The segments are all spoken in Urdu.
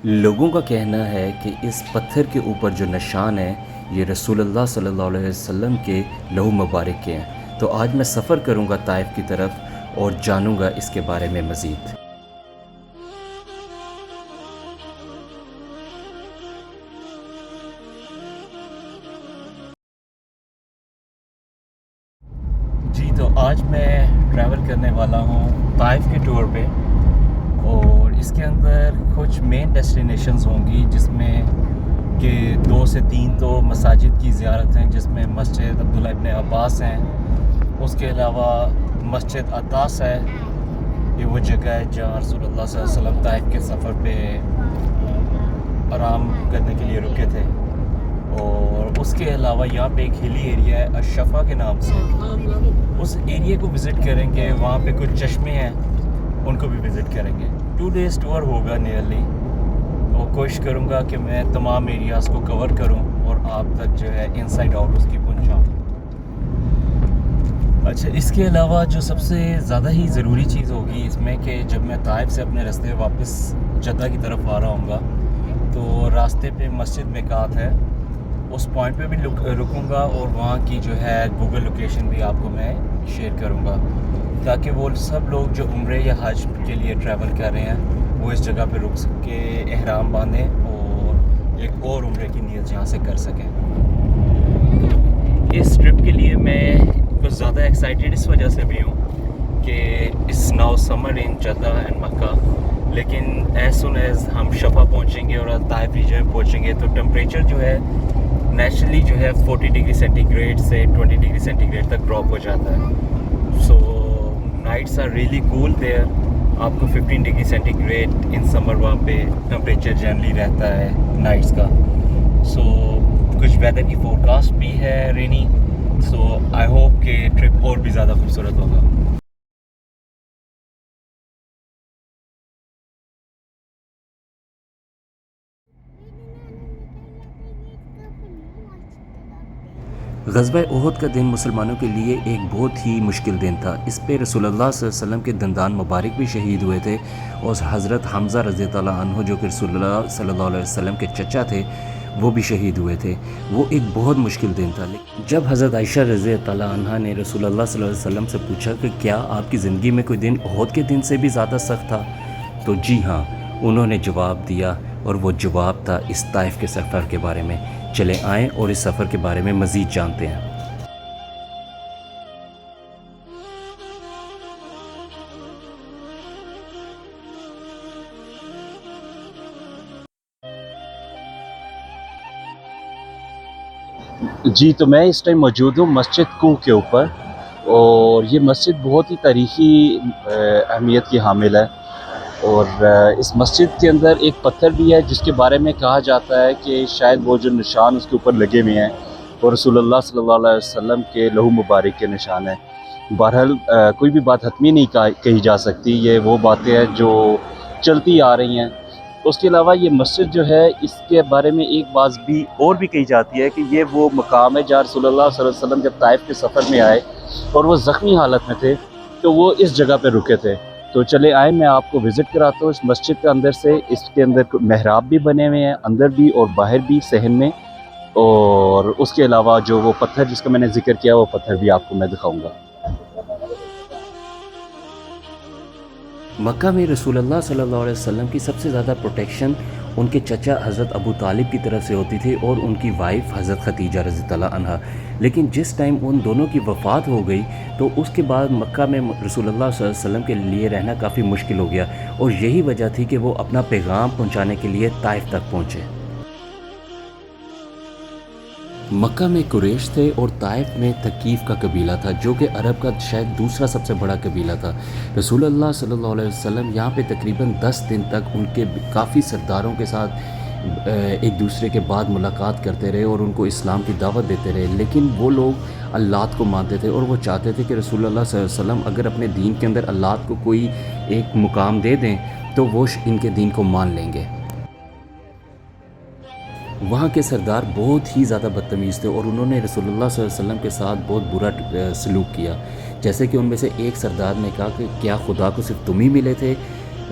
لوگوں کا کہنا ہے کہ اس پتھر کے اوپر جو نشان ہیں یہ رسول اللہ صلی اللہ علیہ وسلم کے لہو مبارک کے ہیں۔ تو آج میں سفر کروں گا طائف کی طرف اور جانوں گا اس کے بارے میں مزید۔ جی تو آج میں ٹریول کرنے والا ہوں طائف کے ٹور پہ، اور اس کے اندر کچھ مین ڈیسٹینیشنز ہوں گی جس میں کہ 2 سے 3 تو مساجد کی زیارت ہیں، جس میں مسجد عبداللہ ابن عباس ہیں، اس کے علاوہ مسجد عطاس ہے۔ یہ وہ جگہ ہے جہاں رسول اللہ صلی اللہ علیہ وسلم طائف کے سفر پہ آرام کرنے کے لیے رکے تھے۔ اور اس کے علاوہ یہاں پہ ایک ہلی ایریا ہے الشفا کے نام سے، اس ایریے کو وزٹ کریں گے۔ وہاں پہ کچھ چشمے ہیں، ان کو بھی وزٹ کریں گے۔ 2 days ٹور ہوگا نیئرلی، اور کوشش کروں گا کہ میں تمام ایریاز کو کور کروں اور آپ تک جو ہے ان سائڈ آؤٹ اس کی پہنچاؤں۔ اچھا، اس کے علاوہ جو سب سے زیادہ ہی ضروری چیز ہوگی اس میں کہ جب میں طائف سے اپنے راستے واپس جدہ کی طرف آ رہا ہوں گا تو راستے پہ مسجد میقات ہے، اس پوائنٹ پہ بھی رکوں گا، اور وہاں کی جو ہے گوگل لوکیشن بھی آپ کو میں شیئر کروں گا، تاکہ وہ سب لوگ جو عمرے یا حج کے لیے ٹریول کر رہے ہیں وہ اس جگہ پہ رک کے احرام باندھیں اور ایک اور عمرے کی نیت یہاں سے کر سکیں۔ اس ٹرپ کے لیے میں کچھ زیادہ ایکسائٹیڈ اس وجہ سے بھی ہوں کہ it's now summer in Jeddah and Mecca, لیکن ایز سون ایز ہم شفا پہنچیں گے اور طائف ریجن میں پہنچیں گے تو ٹمپریچر جو ہے نیچرلی جو ہے 40 ڈگری سینٹی گریڈ سے 20 ڈگری سینٹی گریڈ تک ڈراپ ہو جاتا ہے۔ So nights are really cool there, آپ کو 15 degree centigrade in summer وہاں پہ ٹمپریچر جنرلی رہتا ہے نائٹس کا۔ سو کچھ ویدر کی فورکاسٹ بھی ہے رینی، سو آئی ہوپ کہ ٹرپ اور بھی زیادہ خوبصورت ہوگا۔ غزوہ احد کا دن مسلمانوں کے لیے ایک بہت ہی مشکل دن تھا۔ اس پہ رسول اللہ صلی اللہ علیہ وسلم کے دندان مبارک بھی شہید ہوئے تھے، اور حضرت حمزہ رضی اللہ عنہ جو کہ رسول اللہ صلی اللہ علیہ وسلم کے چچا تھے وہ بھی شہید ہوئے تھے۔ وہ ایک بہت مشکل دن تھا۔ جب حضرت عائشہ رضی اللہ عنہ نے رسول اللہ صلی اللہ علیہ وسلم سے پوچھا کہ کیا آپ کی زندگی میں کوئی دن احد کے دن سے بھی زیادہ سخت تھا، تو جی ہاں، انہوں نے جواب دیا، اور وہ جواب تھا اس طائف کے سفر کے بارے میں۔ چلے آئیں اور اس سفر کے بارے میں مزید جانتے ہیں۔ جی تو میں اس ٹائم موجود ہوں مسجد کوہ کے اوپر، اور یہ مسجد بہت ہی تاریخی اہمیت کی حامل ہے، اور اس مسجد کے اندر ایک پتھر بھی ہے جس کے بارے میں کہا جاتا ہے کہ شاید وہ جو نشان اس کے اوپر لگے ہوئے ہیں وہ رسول اللہ صلی اللہ علیہ وسلم کے لہو مبارک کے نشان ہیں۔ بہرحال کوئی بھی بات حتمی نہیں کہی جا سکتی، یہ وہ باتیں ہیں جو چلتی آ رہی ہیں۔ اس کے علاوہ یہ مسجد جو ہے اس کے بارے میں ایک بات بھی اور بھی کہی جاتی ہے کہ یہ وہ مقام ہے جہاں رسول اللہ صلی اللہ علیہ وسلم جب طائف کے سفر میں آئے اور وہ زخمی حالت میں تھے تو وہ اس جگہ پہ رکے تھے۔ تو چلے آئیں میں آپ کو وزٹ کراتا ہوں اس مسجد کے اندر سے۔ اس کے اندر محراب بھی بنے ہوئے ہیں، اندر بھی اور باہر بھی صحن میں، اور اس کے علاوہ جو وہ پتھر جس کا میں نے ذکر کیا وہ پتھر بھی آپ کو میں دکھاؤں گا۔ مکہ میں رسول اللہ صلی اللہ علیہ وسلم کی سب سے زیادہ پروٹیکشن ان کے چچا حضرت ابو طالب کی طرف سے ہوتی تھی، اور ان کی وائف حضرت خدیجہ رضی اللہ عنہ۔ لیکن جس ٹائم ان دونوں کی وفات ہو گئی تو اس کے بعد مکہ میں رسول اللہ صلی اللہ علیہ وسلم کے لیے رہنا کافی مشکل ہو گیا، اور یہی وجہ تھی کہ وہ اپنا پیغام پہنچانے کے لیے طائف تک پہنچے۔ مکہ میں قریش تھے اور طائف میں ثقیف کا قبیلہ تھا جو کہ عرب کا شاید دوسرا سب سے بڑا قبیلہ تھا۔ رسول اللہ صلی اللہ علیہ وسلم یہاں پہ تقریباً 10 دن تک ان کے کافی سرداروں کے ساتھ ایک دوسرے کے بعد ملاقات کرتے رہے اور ان کو اسلام کی دعوت دیتے رہے، لیکن وہ لوگ اللات کو مانتے تھے، اور وہ چاہتے تھے کہ رسول اللہ صلی اللہ علیہ وسلم اگر اپنے دین کے اندر اللات کو کوئی ایک مقام دے دیں تو وہ ان کے دین کو مان لیں گے۔ وہاں کے سردار بہت ہی زیادہ بدتمیز تھے، اور انہوں نے رسول اللہ صلی اللہ علیہ وسلم کے ساتھ بہت برا سلوک کیا، جیسے کہ ان میں سے ایک سردار نے کہا کہ کیا خدا کو صرف تم ہی ملے تھے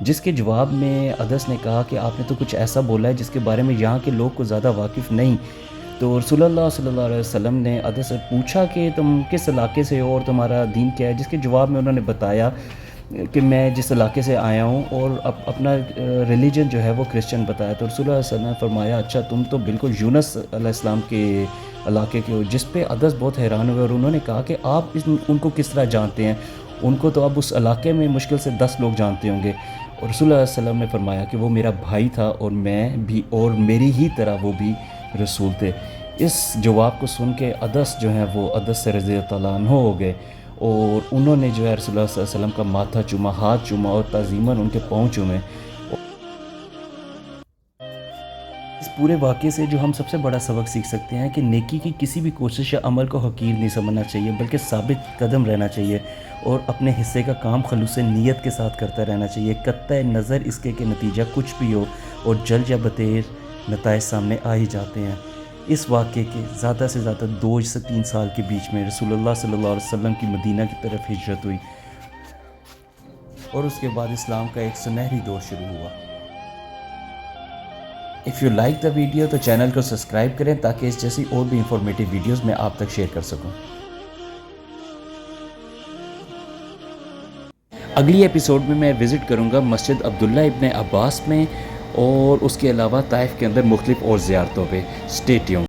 جس کے جواب میں ادس نے کہا کہ آپ نے تو کچھ ایسا بولا ہے جس کے بارے میں یہاں کے لوگ کو زیادہ واقف نہیں. تو رسول اللہ صلی اللہ علیہ وسلم نے ادس سے پوچھا کہ تم کس علاقے سے ہو اور تمہارا دین کیا ہے, جس کے جواب میں انہوں نے بتایا کہ میں جس علاقے سے آیا ہوں اور اپنا ریلیجن جو ہے وہ کرسچن بتایا. تو رسول اللہ صلی اللہ علیہ وسلم نے فرمایا اچھا تم تو بالکل یونس علیہ السلام کے علاقے کے ہو, جس پہ ادس بہت حیران ہوئے اور انہوں نے کہا کہ آپ ان کو کس طرح جانتے ہیں, ان کو تو اب اس علاقے میں مشکل سے 10 لوگ جانتے ہوں گے. اور رسول اللہ صلی اللہ علیہ وسلم نے فرمایا کہ وہ میرا بھائی تھا اور میں بھی, اور میری ہی طرح وہ بھی رسول تھے. اس جواب کو سن کے ادس جو ہیں وہ ادس سے رضی اللہ عنہ ہو گئے اور انہوں نے جو ہے رسول اللہ صلی اللہ علیہ وسلم کا ماتھا چوما, ہاتھ چوما اور تعظیماً ان کے پاؤں چومے. اس پورے واقعے سے جو ہم سب سے بڑا سبق سیکھ سکتے ہیں کہ نیکی کی کسی بھی کوشش یا عمل کو حقیر نہیں سمجھنا چاہیے, بلکہ ثابت قدم رہنا چاہیے اور اپنے حصے کا کام خلوص نیت کے ساتھ کرتا رہنا چاہیے, قطع نظر اس کے کہ نتیجہ کچھ بھی ہو اور جلد یا بتیر نتائج سامنے آ ہی جاتے ہیں. اس واقعے کے زیادہ سے زیادہ 2 سے 3 سال کے بیچ میں رسول اللہ صلی اللہ علیہ وسلم کی مدینہ کی طرف ہجرت ہوئی اور اس کے بعد اسلام کا ایک سنہری دور شروع ہوا. If you like the video تو چینل کو سبسکرائب کریں تاکہ اس جیسی اور بھی انفارمیٹیو ویڈیوز میں آپ تک شیئر کر سکوں. اگلی ایپیسوڈ میں میں وزٹ کروں گا مسجد عبداللہ ابن عباس میں اور اس کے علاوہ طائف کے اندر مختلف اور زیارتوں پہ. Stay tune.